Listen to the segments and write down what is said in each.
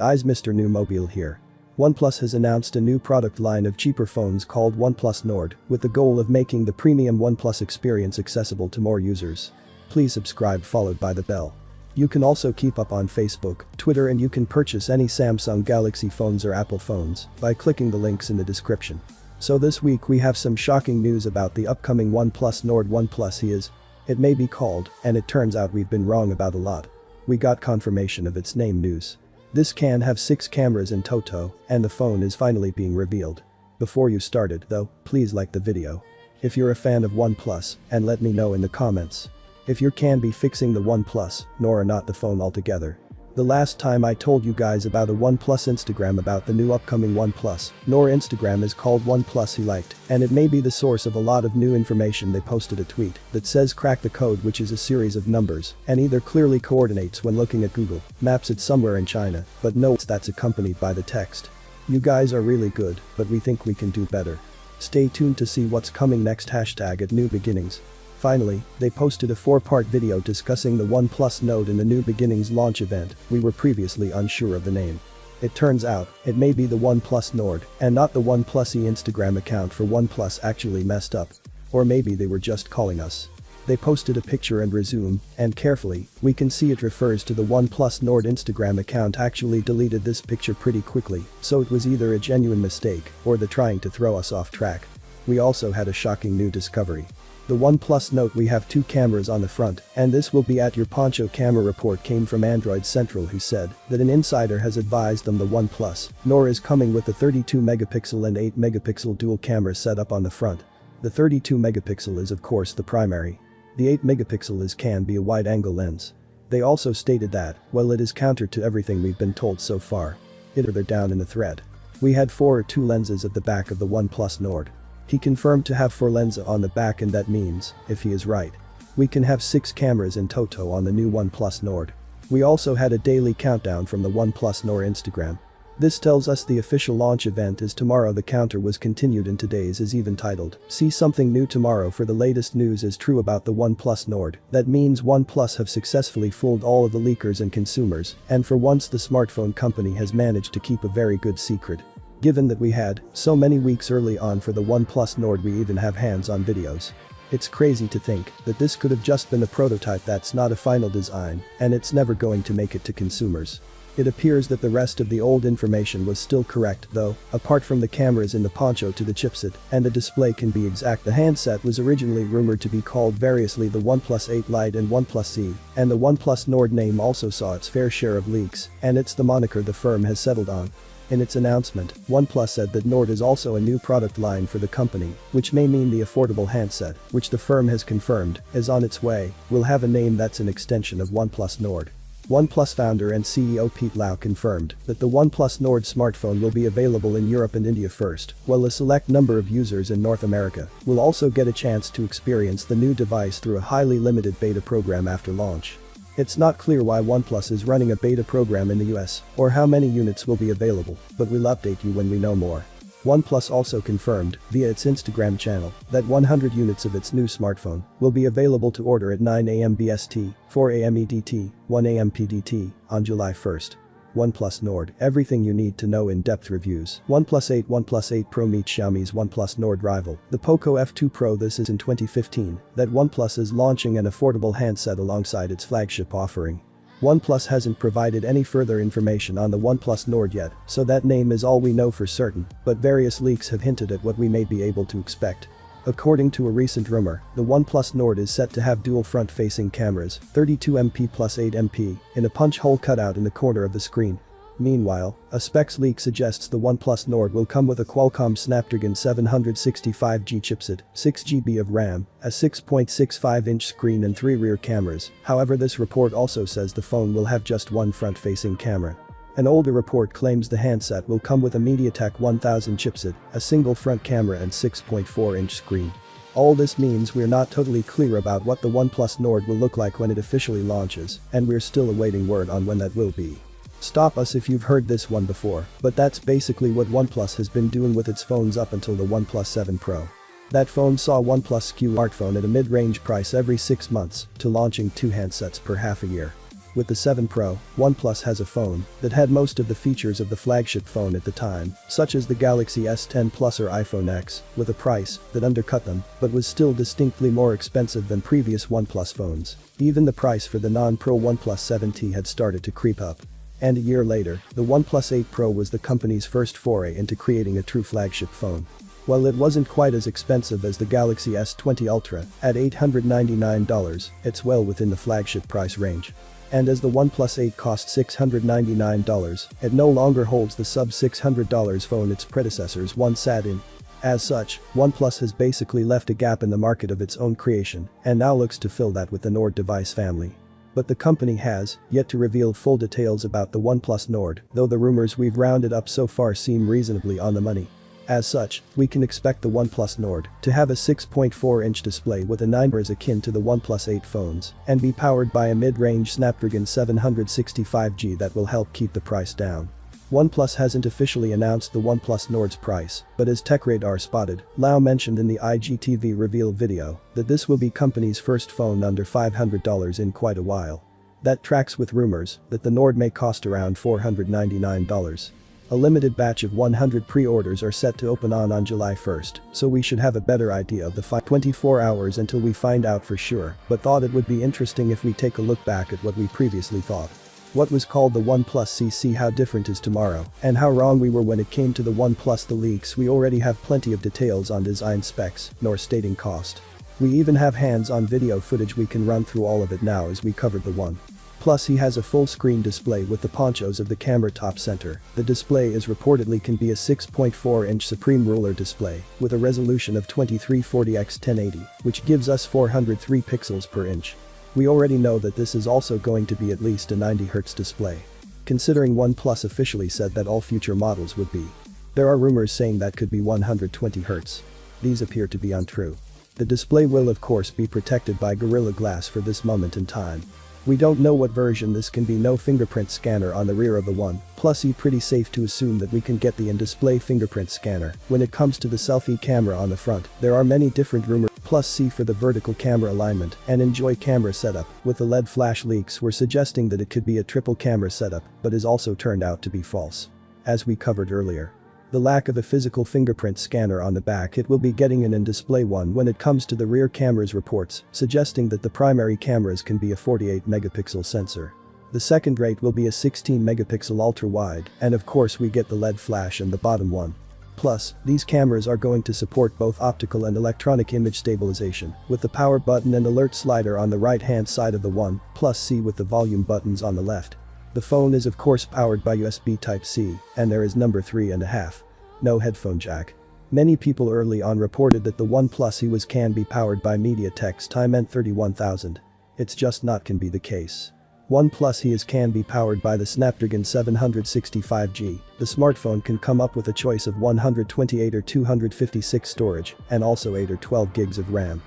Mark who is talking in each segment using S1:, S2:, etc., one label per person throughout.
S1: Eyes Mr. New Mobile here. OnePlus has announced a new product line of cheaper phones called OnePlus Nord with the goal of making the premium OnePlus experience accessible to more users. Please subscribe followed by the bell. You can also keep up on Facebook, Twitter, and you can purchase any Samsung Galaxy phones or Apple phones by clicking the links in the description. So this week we have some shocking news about the upcoming OnePlus Nord. OnePlus is, it may be called, and it turns out we've been wrong about a lot. We got confirmation of its name news. This can have 6 cameras in toto, and the phone is finally being revealed. Before you started though, please like the video if you're a fan of OnePlus and let me know in the comments if you can be fixing the OnePlus Nord or not the phone altogether. The last time I told you guys about a OnePlus Instagram about the new upcoming OnePlus Nord Instagram is called OnePlus He Liked, and it may be the source of a lot of new information. They posted a tweet that says crack the code, which is a series of numbers and either clearly coordinates when looking at Google Maps it somewhere in China, but notes that's accompanied by the text. You guys are really good, but we think we can do better. Stay tuned to see what's coming next. #NewBeginnings. Finally, they posted a 4-part video discussing the OnePlus Nord in the New Beginnings launch event. We were previously unsure of the name. It turns out, it may be the OnePlus Nord and not the OnePlus Instagram account for OnePlus actually messed up. Or maybe they were just calling us. They posted a picture and resume, and carefully, we can see it refers to the OnePlus Nord Instagram account actually deleted this picture pretty quickly, so it was either a genuine mistake or they're trying to throw us off track. We also had a shocking new discovery. The OnePlus Note, we have 2 cameras on the front, and this will be at your poncho. Camera report came from Android Central, who said that an insider has advised them the OnePlus Nord is coming with a 32 megapixel and 8 megapixel dual camera setup on the front. The 32 megapixel is of course the primary. The 8 megapixel can be a wide-angle lens. They also stated that, well, it is counter to everything we've been told so far. They're down in the thread. We had 4 or 2 lenses at the back of the OnePlus Nord. He confirmed to have 4 lenses on the back, and that means, if he is right, we can have 6 cameras in toto on the new OnePlus Nord. We also had a daily countdown from the OnePlus Nord Instagram. This tells us the official launch event is tomorrow. The counter was continued and today's is even titled, "See Something New Tomorrow." For the latest news is true about the OnePlus Nord, that means OnePlus have successfully fooled all of the leakers and consumers, and for once the smartphone company has managed to keep a very good secret. Given that we had so many weeks early on for the OnePlus Nord, we even have hands-on videos. It's crazy to think that this could have just been a prototype that's not a final design, and it's never going to make it to consumers. It appears that the rest of the old information was still correct though, apart from the cameras in the poncho to the chipset, and the display can be exact. The handset was originally rumored to be called variously the OnePlus 8 Lite and OnePlus E, and the OnePlus Nord name also saw its fair share of leaks, and it's the moniker the firm has settled on. In its announcement, OnePlus said that Nord is also a new product line for the company, which may mean the affordable handset, which the firm has confirmed is on its way, will have a name that's an extension of OnePlus Nord. OnePlus founder and CEO Pete Lau confirmed that the OnePlus Nord smartphone will be available in Europe and India first, while a select number of users in North America will also get a chance to experience the new device through a highly limited beta program after launch. It's not clear why OnePlus is running a beta program in the US or how many units will be available, but we'll update you when we know more. OnePlus also confirmed, via its Instagram channel, that 100 units of its new smartphone will be available to order at 9 AM BST, 4 AM EDT, 1 AM PDT, on July 1st. OnePlus Nord, everything you need to know. In-depth reviews. OnePlus 8 Pro meets Xiaomi's OnePlus Nord rival, the Poco F2 Pro. This is in 2015 that OnePlus is launching an affordable handset alongside its flagship offering. OnePlus hasn't provided any further information on the OnePlus Nord yet, so that name is all we know for certain, but various leaks have hinted at what we may be able to expect. According to a recent rumor, the OnePlus Nord is set to have dual front-facing cameras, 32MP plus 8MP, in a punch hole cutout in the corner of the screen. Meanwhile, a specs leak suggests the OnePlus Nord will come with a Qualcomm Snapdragon 765G chipset, 6GB of RAM, a 6.65-inch screen and 3 rear cameras. However, this report also says the phone will have just one front-facing camera. An older report claims the handset will come with a MediaTek 1000 chipset, a single front camera and 6.4-inch screen. All this means we're not totally clear about what the OnePlus Nord will look like when it officially launches, and we're still awaiting word on when that will be. Stop us if you've heard this one before, but that's basically what OnePlus has been doing with its phones up until the OnePlus 7 Pro. That phone saw OnePlus skew smartphone at a mid-range price every 6 months to launching 2 handsets per half a year. With the 7 Pro, OnePlus has a phone that had most of the features of the flagship phone at the time, such as the Galaxy S10 Plus or iPhone X, with a price that undercut them but was still distinctly more expensive than previous OnePlus phones. Even the price for the non-Pro OnePlus 7T had started to creep up. And a year later, the OnePlus 8 Pro was the company's first foray into creating a true flagship phone. While it wasn't quite as expensive as the Galaxy S20 Ultra at $899, it's well within the flagship price range. And as the OnePlus 8 cost $699, it no longer holds the sub-$600 phone its predecessors once sat in. As such, OnePlus has basically left a gap in the market of its own creation and now looks to fill that with the Nord device family. But the company has yet to reveal full details about the OnePlus Nord, though the rumors we've rounded up so far seem reasonably on the money. As such, we can expect the OnePlus Nord to have a 6.4-inch display with a 9 akin to the OnePlus 8 phones and be powered by a mid-range Snapdragon 765G that will help keep the price down. OnePlus hasn't officially announced the OnePlus Nord's price, but as TechRadar spotted, Lau mentioned in the IGTV reveal video that this will be company's first phone under $500 in quite a while. That tracks with rumors that the Nord may cost around $499. A limited batch of 100 pre-orders are set to open on July 1st, so we should have a better idea of the 24 hours until we find out for sure, but thought it would be interesting if we take a look back at what we previously thought. What was called the OnePlus CC, how different is tomorrow, and how wrong we were when it came to the OnePlus the leaks. We already have plenty of details on design specs, nor stating cost. We even have hands-on video footage. We can run through all of it now as we covered the One. Plus he has a full-screen display with the ponchos of the camera top center. The display is reportedly can be a 6.4-inch Supreme Ruler display with a resolution of 2340x1080, which gives us 403 pixels per inch. We already know that this is also going to be at least a 90Hz display. Considering OnePlus officially said that all future models would be. There are rumors saying that could be 120Hz. These appear to be untrue. The display will of course be protected by Gorilla Glass for this moment in time. We don't know what version this can be. No fingerprint scanner on the rear of the One. Plus pretty safe to assume that we can get the in-display fingerprint scanner. When it comes to the selfie camera on the front, there are many different rumors. Plus for the vertical camera alignment and enjoy camera setup. With the LED flash leaks were suggesting that it could be a triple camera setup, but is also turned out to be false. As we covered earlier. The lack of a physical fingerprint scanner on the back, it will be getting an in-display one. When it comes to the rear cameras, reports suggesting that the primary cameras can be a 48-megapixel sensor. The second rate will be a 16-megapixel ultra-wide, and of course we get the LED flash in the bottom one. Plus, these cameras are going to support both optical and electronic image stabilization, with the power button and alert slider on the right-hand side of the One, plus with the volume buttons on the left. The phone is of course powered by USB Type-C, and there is number 3.5. No headphone jack. Many people early on reported that the OnePlus can be powered by MediaTek's Dimensity 31000. It's just not can be the case. OnePlus can be powered by the Snapdragon 765G. The smartphone can come up with a choice of 128 or 256 storage, and also 8 or 12 gigs of RAM.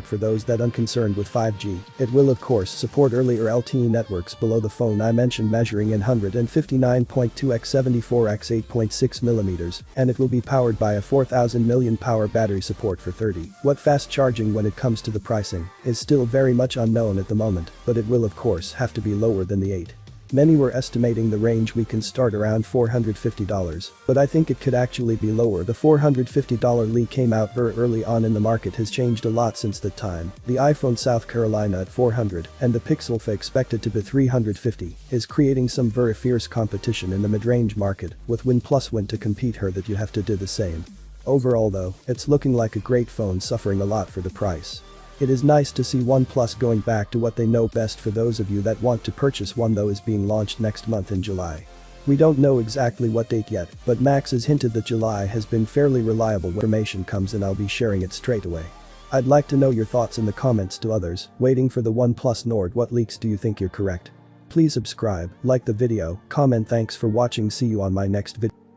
S1: For those that unconcerned with 5G, it will of course support earlier LTE networks below the phone I mentioned, measuring in 159.2x74x 8.6mm, and it will be powered by a 4000 mAh battery support for 30W fast charging. When it comes to the pricing, is still very much unknown at the moment, but it will of course have to be lower than the 8. Many were estimating the range we can start around $450, but I think it could actually be lower. The $450 leak came out very early on in the market, has changed a lot since that time. The iPhone South Carolina at $400 and the Pixel 5 expected to be $350 is creating some very fierce competition in the mid-range market, with OnePlus to compete her that you have to do the same. Overall though, it's looking like a great phone, suffering a lot for the price. It is nice to see OnePlus going back to what they know best. For those of you that want to purchase one though, is being launched next month in July. We don't know exactly what date yet, but Max has hinted that July has been fairly reliable. When information comes in, I'll be sharing it straight away. I'd like to know your thoughts in the comments. To others waiting for the OnePlus Nord, what leaks do you think you're correct? Please subscribe, like the video, comment. Thanks for watching. See you on my next video.